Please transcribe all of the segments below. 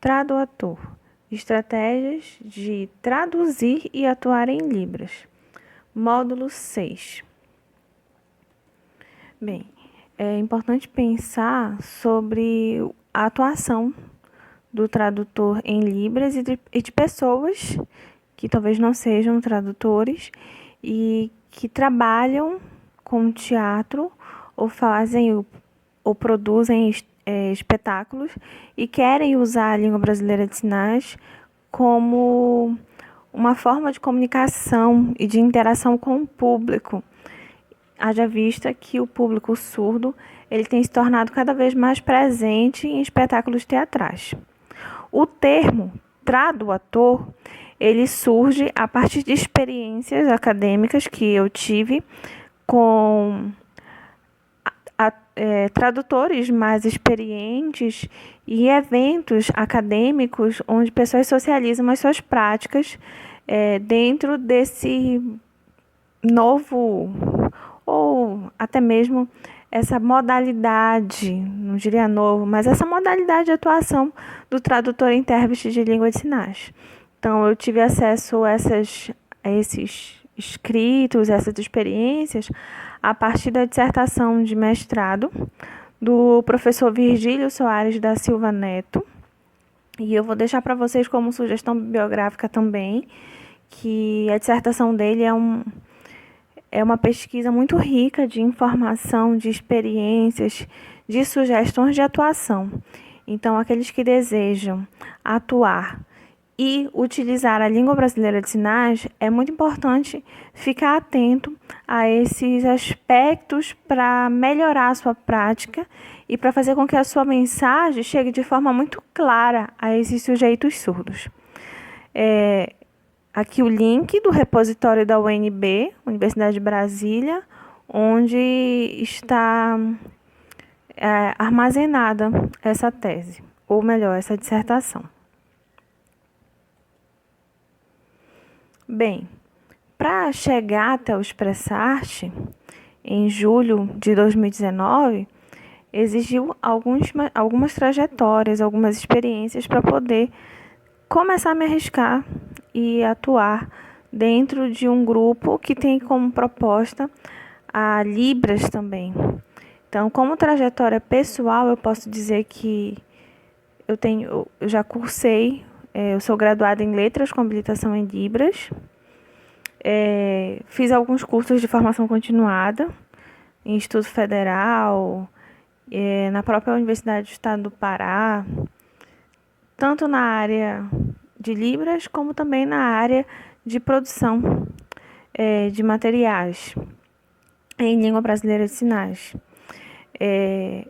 Tradutor. Estratégias de traduzir e atuar em Libras. Módulo 6. Bem, é importante pensar sobre a atuação do tradutor em Libras e de pessoas que talvez não sejam tradutores e que trabalham com teatro ou fazem ou produzem espetáculos e querem usar a língua brasileira de sinais como uma forma de comunicação e de interação com o público. Haja vista que o público surdo ele tem se tornado cada vez mais presente em espetáculos teatrais. O termo tradutor ele surge a partir de experiências acadêmicas que eu tive com tradutores mais experientes e eventos acadêmicos onde pessoas socializam as suas práticas dentro desse novo ou até mesmo essa modalidade, não diria novo, mas essa modalidade de atuação do tradutor e intérprete de língua de sinais. Então, eu tive acesso a esses escritos, essas experiências, a partir da dissertação de mestrado do professor Virgílio Soares da Silva Neto. E eu vou deixar para vocês como sugestão bibliográfica também, que a dissertação dele é uma pesquisa muito rica de informação, de experiências, de sugestões de atuação. Então, aqueles que desejam atuar e utilizar a língua brasileira de sinais, é muito importante ficar atento a esses aspectos para melhorar a sua prática e para fazer com que a sua mensagem chegue de forma muito clara a esses sujeitos surdos. Aqui o link do repositório da UNB, Universidade de Brasília, onde está armazenada essa tese, ou melhor, essa dissertação. Bem, para chegar até o Expressarte, em julho de 2019, exigiu algumas trajetórias, algumas experiências para poder começar a me arriscar e atuar dentro de um grupo que tem como proposta a Libras também. Então, como trajetória pessoal, eu posso dizer que eu já cursei, eu sou graduada em Letras com habilitação em Libras, fiz alguns cursos de formação continuada em Instituto Federal, na própria Universidade do Estado do Pará, tanto na área de Libras, como também na área de produção de materiais em língua brasileira de sinais.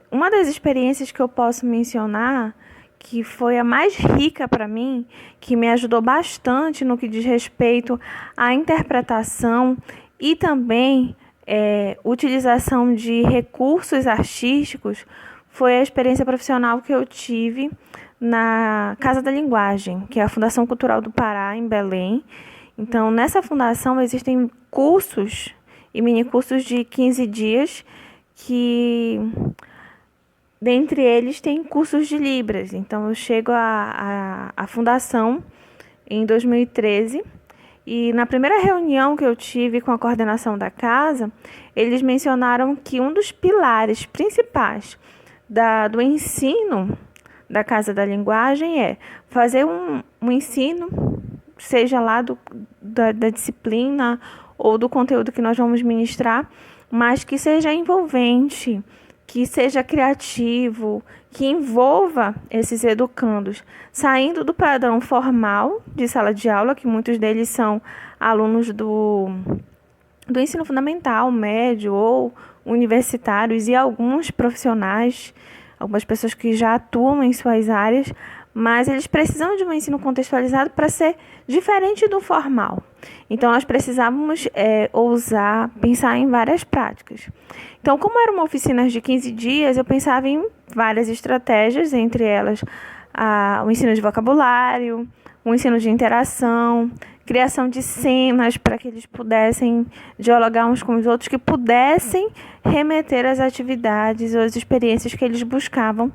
Uma das experiências que eu posso mencionar, que foi a mais rica para mim, que me ajudou bastante no que diz respeito à interpretação e também utilização de recursos artísticos, foi a experiência profissional que eu tive na Casa da Linguagem, que é a Fundação Cultural do Pará, em Belém. Então, nessa fundação existem cursos e minicursos de 15 dias, que dentre eles tem cursos de Libras. Então, eu chego à fundação em 2013 e na primeira reunião que eu tive com a coordenação da casa, eles mencionaram que um dos pilares principais do ensino da Casa da Linguagem é fazer um ensino, seja lá da disciplina ou do conteúdo que nós vamos ministrar, mas que seja envolvente, que seja criativo, que envolva esses educandos, saindo do padrão formal de sala de aula, que muitos deles são alunos do ensino fundamental, médio ou universitários, e alguns profissionais, algumas pessoas que já atuam em suas áreas, mas eles precisam de um ensino contextualizado para ser diferente do formal. Então, nós precisávamos ousar pensar em várias práticas. Então, como eram oficinas de 15 dias, eu pensava em várias estratégias, entre elas o ensino de vocabulário, o ensino de interação, criação de cenas para que eles pudessem dialogar uns com os outros, que pudessem remeter às atividades ou às experiências que eles buscavam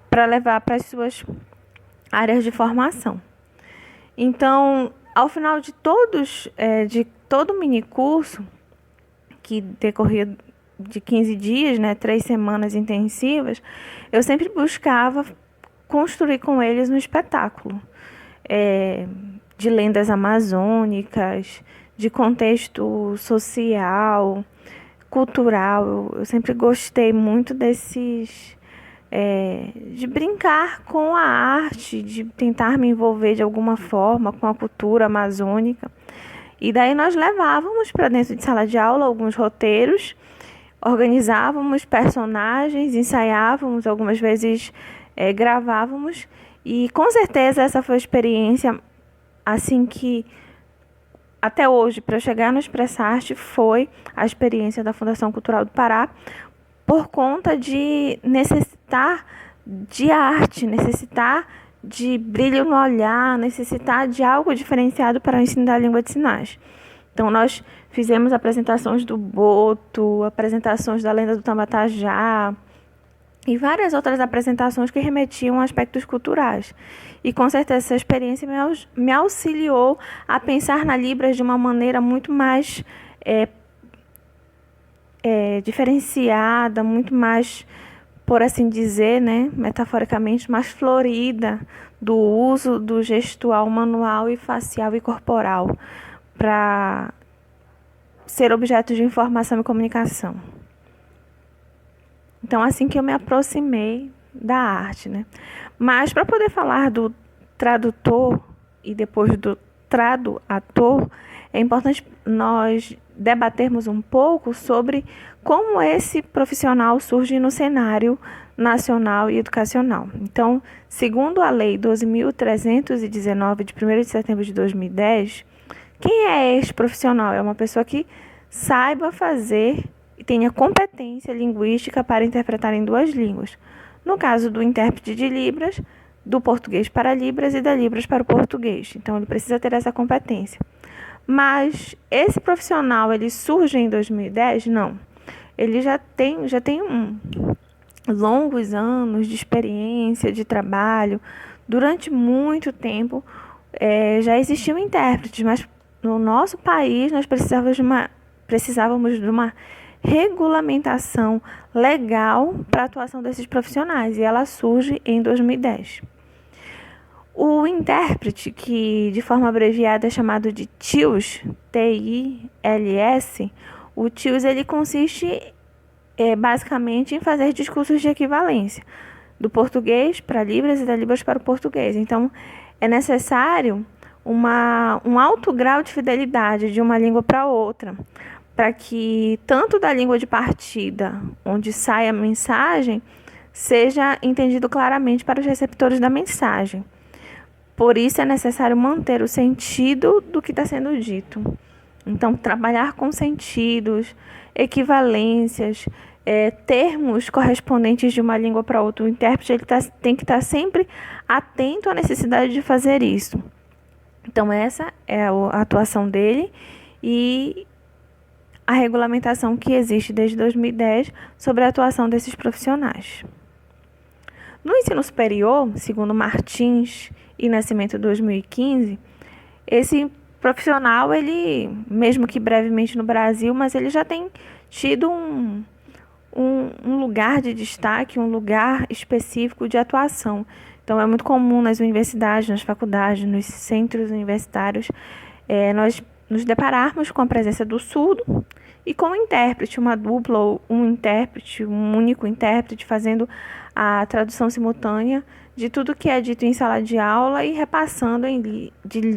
para levar para as suas áreas de formação. Então, ao final de todo o minicurso, que decorria de 15 dias, 3 semanas intensivas, eu sempre buscava construir com eles um espetáculo de lendas amazônicas, de contexto social, cultural. Eu sempre gostei muito de brincar com a arte, de tentar me envolver de alguma forma com a cultura amazônica. E daí nós levávamos para dentro de sala de aula alguns roteiros, organizávamos personagens, ensaiávamos, algumas vezes gravávamos. E com certeza essa foi a experiência, assim, que até hoje, para chegar no Expressarte, foi a experiência da Fundação Cultural do Pará, por conta de necessitar de arte, necessitar de brilho no olhar, necessitar de algo diferenciado para o ensino da língua de sinais. Então, nós fizemos apresentações do Boto, apresentações da lenda do Tambatajá e várias outras apresentações que remetiam a aspectos culturais. E, com certeza, essa experiência me auxiliou a pensar na Libras de uma maneira muito mais diferenciada, muito mais, por assim dizer, metaforicamente, mais florida, do uso do gestual manual e facial e corporal para ser objeto de informação e comunicação. Então, assim que eu me aproximei da arte, Mas, para poder falar do tradutor e depois do tradutor, é importante nós debatermos um pouco sobre como esse profissional surge no cenário nacional e educacional. Então, segundo a Lei 12.319, de 1º de setembro de 2010, quem é este profissional? É uma pessoa que saiba fazer e tenha competência linguística para interpretar em 2 línguas. No caso do intérprete de Libras, do português para Libras e da Libras para o português. Então, ele precisa ter essa competência. Mas esse profissional, ele surge em 2010? Não. Ele já tem longos anos de experiência, de trabalho. Durante muito tempo, já existiam intérpretes, mas no nosso país nós precisávamos de uma regulamentação legal para a atuação desses profissionais, e ela surge em 2010. O intérprete, que de forma abreviada é chamado de TILS, T-I-L-S, o TILS ele consiste basicamente em fazer discursos de equivalência, do português para Libras e da Libras para o português. Então, é necessário um alto grau de fidelidade de uma língua para outra, para que tanto da língua de partida, onde sai a mensagem, seja entendido claramente para os receptores da mensagem. Por isso é necessário manter o sentido do que está sendo dito. Então, trabalhar com sentidos, equivalências, termos correspondentes de uma língua para outra. O intérprete tem que estar sempre atento à necessidade de fazer isso. Então, essa é a atuação dele e a regulamentação que existe desde 2010 sobre a atuação desses profissionais. No ensino superior, segundo Martins e Nascimento 2015, esse profissional, ele, mesmo que brevemente no Brasil, mas ele já tem tido um lugar de destaque, um lugar específico de atuação. Então, é muito comum nas universidades, nas faculdades, nos centros universitários, nós nos depararmos com a presença do surdo e com o intérprete, uma dupla ou um intérprete, um único intérprete fazendo a tradução simultânea de tudo que é dito em sala de aula e repassando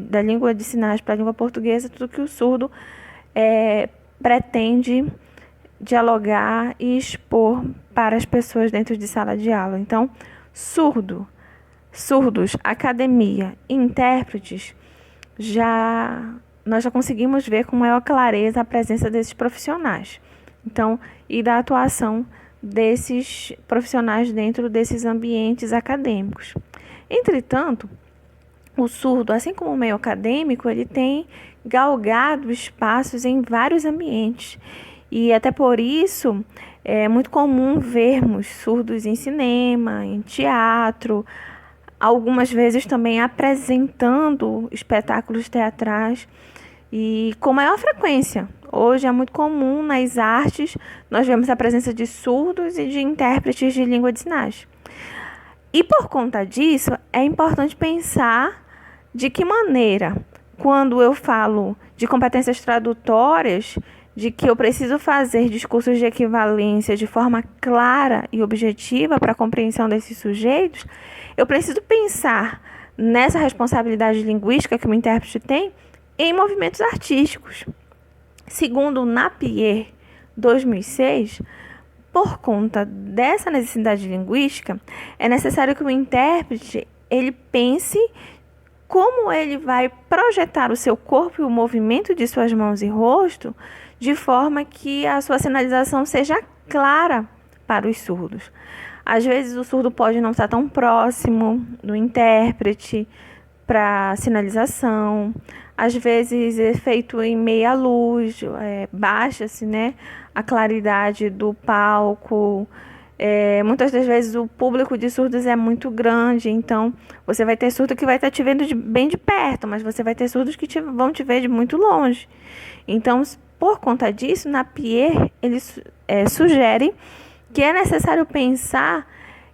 da língua de sinais para a língua portuguesa tudo que o surdo pretende dialogar e expor para as pessoas dentro de sala de aula. Então, surdos, academia e intérpretes, nós já conseguimos ver com maior clareza a presença desses profissionais. Então, e da atuação desses profissionais dentro desses ambientes acadêmicos. Entretanto, o surdo, assim como o meio acadêmico, ele tem galgado espaços em vários ambientes. E até por isso é muito comum vermos surdos em cinema, em teatro, algumas vezes também apresentando espetáculos teatrais e com maior frequência. Hoje é muito comum nas artes nós vemos a presença de surdos e de intérpretes de língua de sinais. E por conta disso, é importante pensar de que maneira, quando eu falo de competências tradutórias, de que eu preciso fazer discursos de equivalência de forma clara e objetiva para a compreensão desses sujeitos, eu preciso pensar nessa responsabilidade linguística que o intérprete tem em movimentos artísticos. Segundo o Napier, 2006, por conta dessa necessidade linguística, é necessário que o intérprete ele pense como ele vai projetar o seu corpo e o movimento de suas mãos e rosto de forma que a sua sinalização seja clara para os surdos. Às vezes o surdo pode não estar tão próximo do intérprete para sinalização, às vezes é feito em meia luz, baixa-se, né, a claridade do palco. Muitas das vezes o público de surdos é muito grande, então você vai ter surdo que vai estar te vendo bem de perto, mas você vai ter surdos que vão te ver de muito longe. Então, por conta disso, Napier ele sugere que é necessário pensar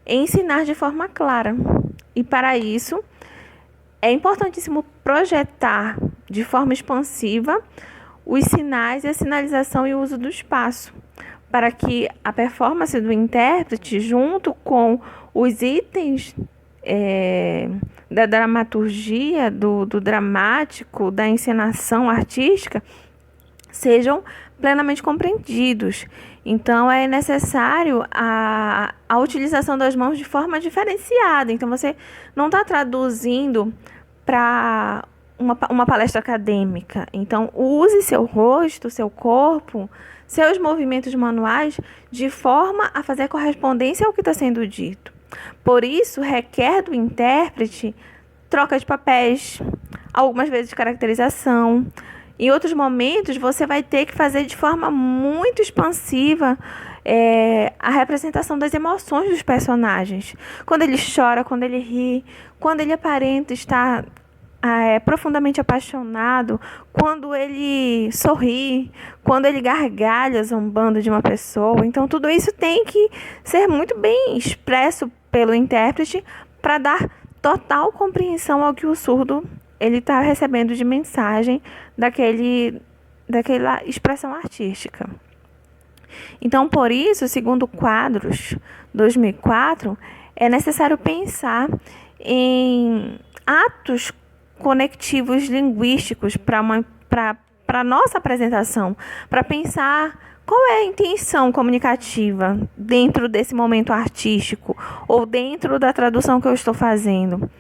em ensinar de forma clara. E para isso, é importantíssimo projetar de forma expansiva os sinais e a sinalização e o uso do espaço, para que a performance do intérprete, junto com os itens da dramaturgia, do dramático, da encenação artística, sejam plenamente compreendidos. Então, é necessário a utilização das mãos de forma diferenciada. Então, você não está traduzindo para uma palestra acadêmica. Então, use seu rosto, seu corpo, seus movimentos manuais de forma a fazer correspondência ao que está sendo dito. Por isso, requer do intérprete troca de papéis, algumas vezes caracterização. Em outros momentos, você vai ter que fazer de forma muito expansiva a representação das emoções dos personagens. Quando ele chora, quando ele ri, quando ele aparenta estar profundamente apaixonado, quando ele sorri, quando ele gargalha zombando de uma pessoa. Então, tudo isso tem que ser muito bem expresso pelo intérprete para dar total compreensão ao que o surdo ele está recebendo de mensagem daquela expressão artística. Então, por isso, segundo Quadros, 2004, é necessário pensar em atos conectivos linguísticos para a nossa apresentação, para pensar qual é a intenção comunicativa dentro desse momento artístico ou dentro da tradução que eu estou fazendo.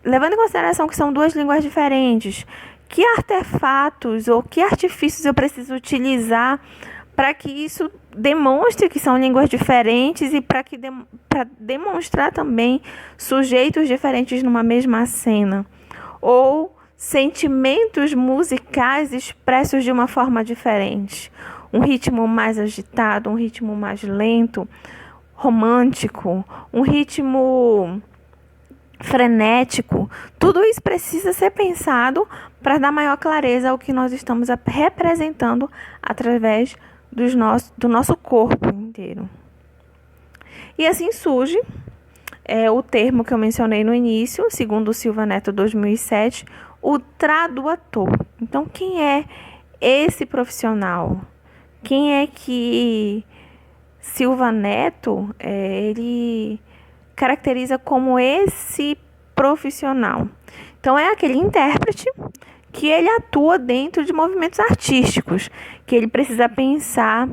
Levando em consideração que são duas línguas diferentes, que artefatos ou que artifícios eu preciso utilizar para que isso demonstre que são línguas diferentes e para demonstrar também sujeitos diferentes numa mesma cena, ou sentimentos musicais expressos de uma forma diferente, um ritmo mais agitado, um ritmo mais lento, romântico, um ritmo frenético. Tudo isso precisa ser pensado para dar maior clareza ao que nós estamos representando através do nosso corpo inteiro. E assim surge o termo que eu mencionei no início, segundo o Silva Neto 2007, o tradutor. Então, quem é esse profissional? Quem é que Silva Neto ele caracteriza como esse profissional? Então, é aquele intérprete que ele atua dentro de movimentos artísticos, que ele precisa pensar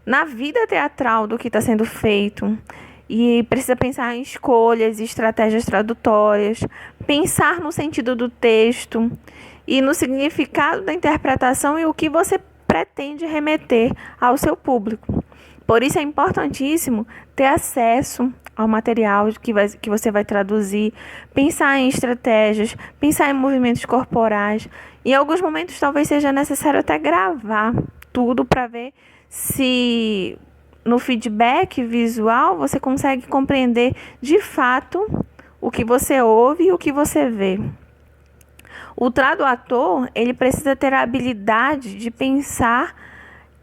na vida teatral do que está sendo feito e precisa pensar em escolhas e estratégias tradutórias, pensar no sentido do texto e no significado da interpretação e o que você pretende remeter ao seu público. Por isso é importantíssimo ter acesso ao material que você vai traduzir, pensar em estratégias, pensar em movimentos corporais. Em alguns momentos talvez seja necessário até gravar tudo para ver se no feedback visual você consegue compreender de fato o que você ouve e o que você vê. O tradutor, ele precisa ter a habilidade de pensar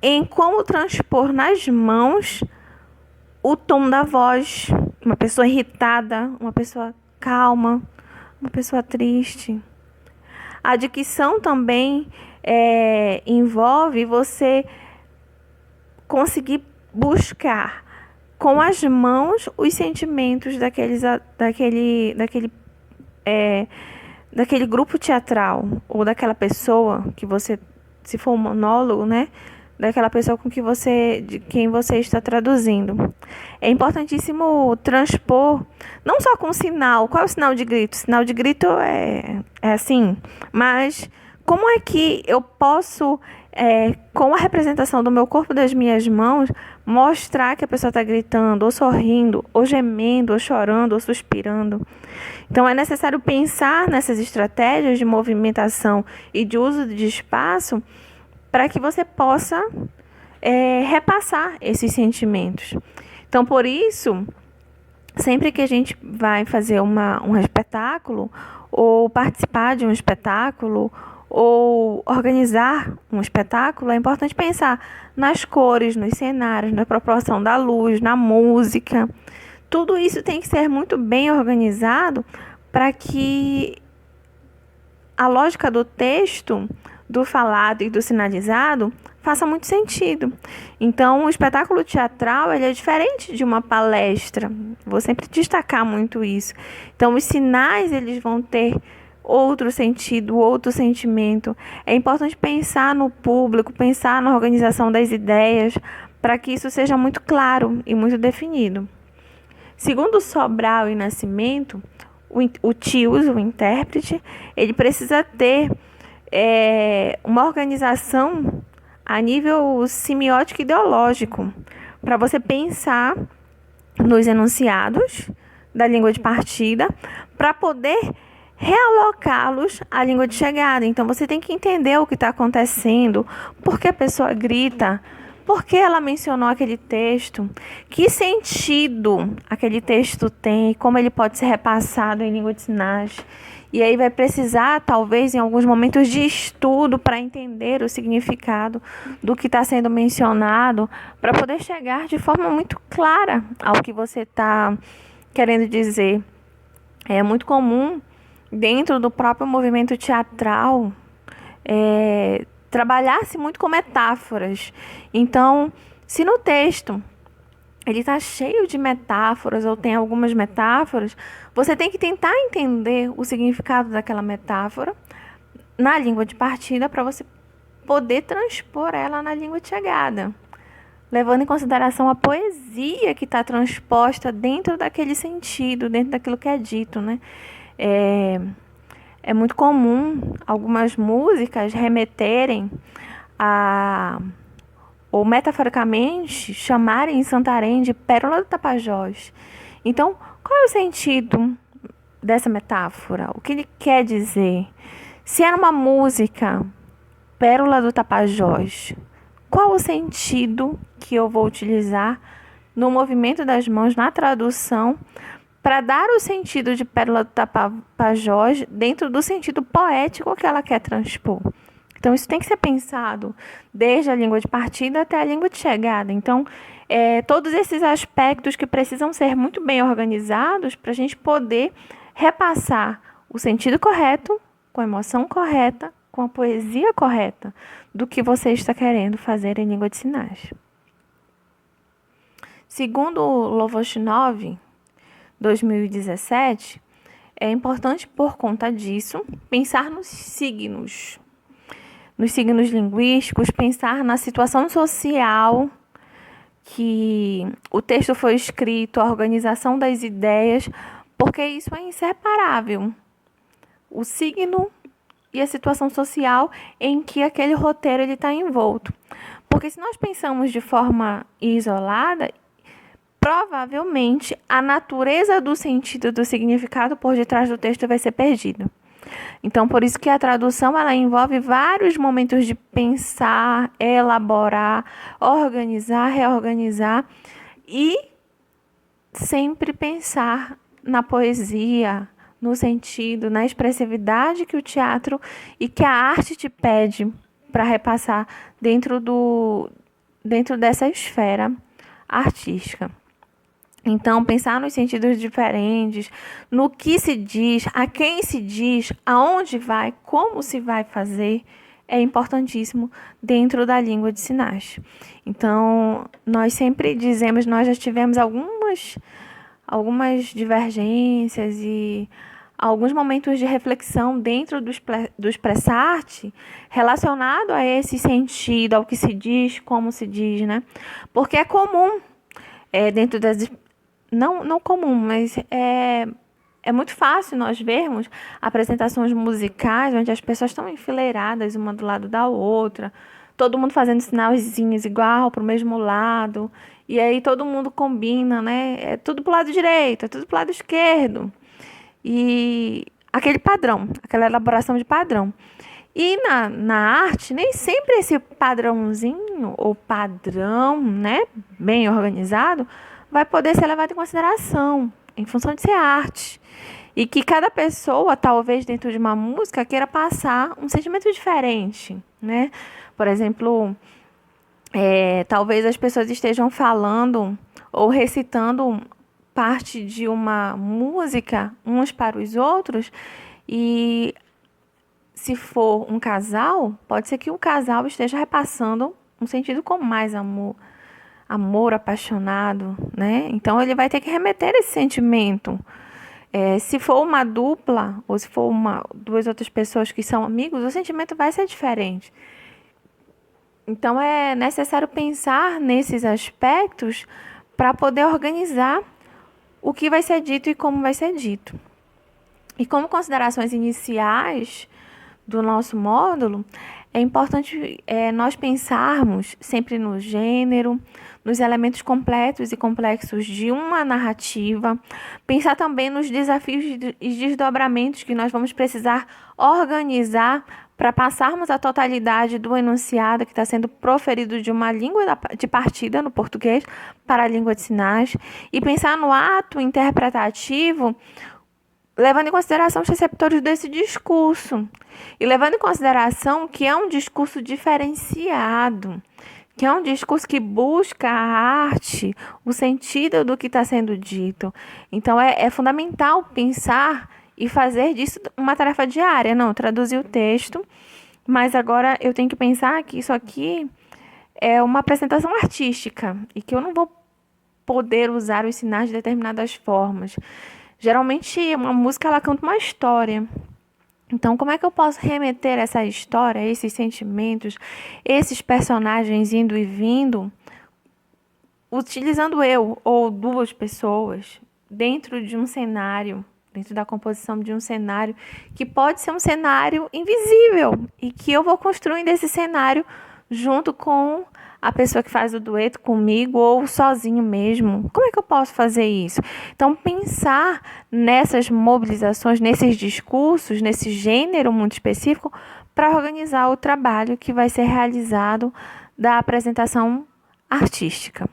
em como transpor nas mãos o tom da voz. Uma pessoa irritada, uma pessoa calma, uma pessoa triste. A dicção também envolve você conseguir buscar com as mãos os sentimentos daquele grupo teatral ou daquela pessoa que você, se for um monólogo, né? Daquela pessoa de quem você está traduzindo. É importantíssimo transpor, não só com sinal. Qual é o sinal de grito? O sinal de grito é assim, mas como é que eu posso, com a representação do meu corpo e das minhas mãos, mostrar que a pessoa está gritando, ou sorrindo, ou gemendo, ou chorando, ou suspirando? Então, é necessário pensar nessas estratégias de movimentação e de uso de espaço para que você possa repassar esses sentimentos. Então, por isso, sempre que a gente vai fazer um espetáculo, ou participar de um espetáculo, ou organizar um espetáculo, é importante pensar nas cores, nos cenários, na proporção da luz, na música. Tudo isso tem que ser muito bem organizado para que a lógica do texto, do falado e do sinalizado faça muito sentido. Então, o espetáculo teatral ele é diferente de uma palestra. Vou sempre destacar muito isso. Então, os sinais eles vão ter outro sentido, outro sentimento. É importante pensar no público, pensar na organização das ideias, para que isso seja muito claro e muito definido. Segundo Sobral e Nascimento, o TIOS, o intérprete, ele precisa ter uma organização a nível semiótico ideológico, para você pensar nos enunciados da língua de partida, para poder realocá-los à língua de chegada. Então, você tem que entender o que está acontecendo, por que a pessoa grita, por que ela mencionou aquele texto, que sentido aquele texto tem, como ele pode ser repassado em língua de sinais. E aí vai precisar, talvez, em alguns momentos de estudo para entender o significado do que está sendo mencionado, para poder chegar de forma muito clara ao que você está querendo dizer. É muito comum, dentro do próprio movimento teatral, trabalhar-se muito com metáforas. Então, se no texto ele está cheio de metáforas ou tem algumas metáforas, você tem que tentar entender o significado daquela metáfora na língua de partida para você poder transpor ela na língua de chegada, levando em consideração a poesia que está transposta dentro daquele sentido, dentro daquilo que é dito, né? É muito comum algumas músicas remeterem ou metaforicamente chamarem em Santarém de Pérola do Tapajós. Então, qual é o sentido dessa metáfora? O que ele quer dizer? Se era uma música Pérola do Tapajós, qual o sentido que eu vou utilizar no movimento das mãos, na tradução, para dar o sentido de Pérola do Tapajós dentro do sentido poético que ela quer transpor? Então, isso tem que ser pensado desde a língua de partida até a língua de chegada. Então, todos esses aspectos que precisam ser muito bem organizados para a gente poder repassar o sentido correto, com a emoção correta, com a poesia correta do que você está querendo fazer em língua de sinais. Segundo Lovoshinov, 2017, é importante, por conta disso, pensar nos signos linguísticos, pensar na situação social que o texto foi escrito, a organização das ideias, porque isso é inseparável. O signo e a situação social em que aquele roteiro está envolto. Porque se nós pensamos de forma isolada, provavelmente a natureza do sentido, do significado por detrás do texto vai ser perdida. Então, por isso que a tradução ela envolve vários momentos de pensar, elaborar, organizar, reorganizar e sempre pensar na poesia, no sentido, na expressividade que o teatro e que a arte te pede para repassar dentro dessa esfera artística. Então, pensar nos sentidos diferentes, no que se diz, a quem se diz, aonde vai, como se vai fazer, é importantíssimo dentro da língua de sinais. Então, nós sempre dizemos, nós já tivemos algumas divergências e alguns momentos de reflexão dentro do Expressarte relacionado a esse sentido, ao que se diz, como se diz, né? Porque é comum, dentro das... Não comum, mas é muito fácil nós vermos apresentações musicais onde as pessoas estão enfileiradas uma do lado da outra, todo mundo fazendo sinalzinhos igual para o mesmo lado, e aí todo mundo combina, né? É tudo pro lado direito, é tudo pro lado esquerdo. E aquele padrão, aquela elaboração de padrão. E na arte, nem sempre esse padrãozinho, ou padrão, né, bem organizado, vai poder ser levado em consideração, em função de ser arte. E que cada pessoa, talvez dentro de uma música, queira passar um sentimento diferente, né? Por exemplo, talvez as pessoas estejam falando ou recitando parte de uma música uns para os outros e se for um casal, pode ser que o casal esteja repassando um sentido com mais amor apaixonado, né? Então ele vai ter que remeter esse sentimento. Se for uma dupla ou se for duas outras pessoas que são amigos, o sentimento vai ser diferente. Então é necessário pensar nesses aspectos para poder organizar o que vai ser dito e como vai ser dito. E como considerações iniciais do nosso módulo, é importante nós pensarmos sempre no gênero, nos elementos completos e complexos de uma narrativa, pensar também nos desafios e desdobramentos que nós vamos precisar organizar para passarmos a totalidade do enunciado que está sendo proferido de uma língua de partida, no português, para a língua de sinais, e pensar no ato interpretativo, levando em consideração os receptores desse discurso, e levando em consideração que é um discurso diferenciado, que é um discurso que busca a arte, o sentido do que está sendo dito. Então, é fundamental pensar e fazer disso uma tarefa diária. Não, traduzir o texto, mas agora eu tenho que pensar que isso aqui é uma apresentação artística e que eu não vou poder usar os sinais de determinadas formas. Geralmente, uma música, ela canta uma história. Então, como é que eu posso remeter essa história, esses sentimentos, esses personagens indo e vindo, utilizando eu ou duas pessoas dentro de um cenário, dentro da composição de um cenário, que pode ser um cenário invisível e que eu vou construindo esse cenário junto com a pessoa que faz o dueto comigo ou sozinho mesmo. Como é que eu posso fazer isso? Então, pensar nessas mobilizações, nesses discursos, nesse gênero muito específico, para organizar o trabalho que vai ser realizado da apresentação artística.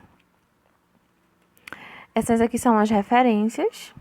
Essas aqui são as referências.